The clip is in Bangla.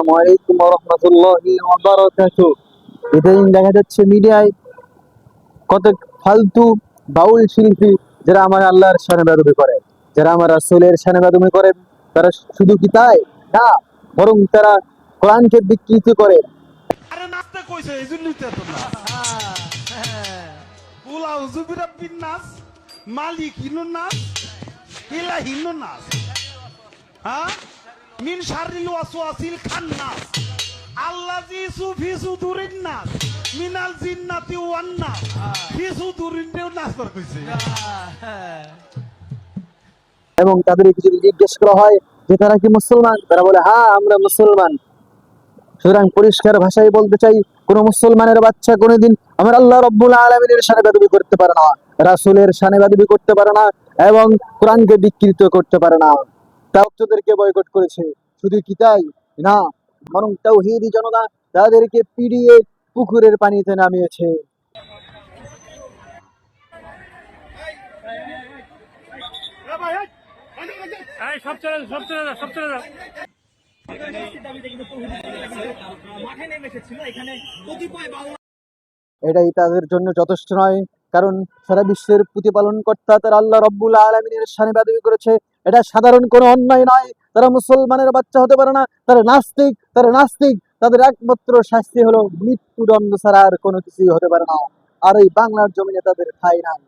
আসসালামু আলাইকুম ওয়া রাহমাতুল্লাহি ওয়া বারাকাতুহু। ইদানিং দেখা যাচ্ছে মিডিয়ায় কত ফালতু বাউল শিল্পী যারা আমার আল্লাহর শানে বেয়াদবি করে, যারা আমার রাসূলের শানে বেয়াদবি করে, তারা শুধু কি তাই না, বরং তারা কোরআনকে বিকৃত করে। আরে নাচতে কইছে এই জন্যই তো এত নাচ। উলা উজুবিরা বিন নাচ, মালিক হিনুন নাচ, ইলা হিনুন নাচ। হ্যাঁ, মিন শারিল ওয়াসওয়াসিল খান্নাস, আল্লাযী সুফি সুদুরিন নাস, মিনাল জিন্নাতি ওয়ান নাস, ফি সুদুরিনও নাচ কইছে। এবং তাদেরকে যদি জিজ্ঞেস করা হয় যে তারা কি মুসলমান, তারা বলে হ্যাঁ আমরা মুসলমান। সুতরাং পরিষ্কার ভাষায় বলতে চাই, কোন মুসলমানের বাচ্চা কোনোদিন আমার আল্লাহ রাব্বুল আলামিনের শানে বেয়াদবি করতে পারে না, রাসূলের শানে বেয়াদবি করতে পারে না, এবং কোরআনকে বিকৃত করতে পারে না। তাওহীদকে বয়কট করেছে, শুধু কি তাই না, বরং তাওহীদি জনতা তাদেরকে পিটিয়ে পুকুরের পানিতে নামিয়েছে। এটাই তাদের জন্য যথেষ্ট নয়, কারণ সারা বিশ্বের প্রতিপালন কর্তা তারা আল্লাহ রাব্বুল আলামিনের শানে বেয়াদবি করেছে। এটা সাধারণ কোনো অন্যায় নয়। তারা মুসলমানের বাচ্চা হতে পারে না, তারা নাস্তিক, তারা নাস্তিক। তাদের একমাত্র শাস্তি হলো মৃত্যুদণ্ড ছাড়া আর কোনো কিছুই হতে পারে না। আর এই বাংলার জমিনে তাদের ঠাঁই নাই।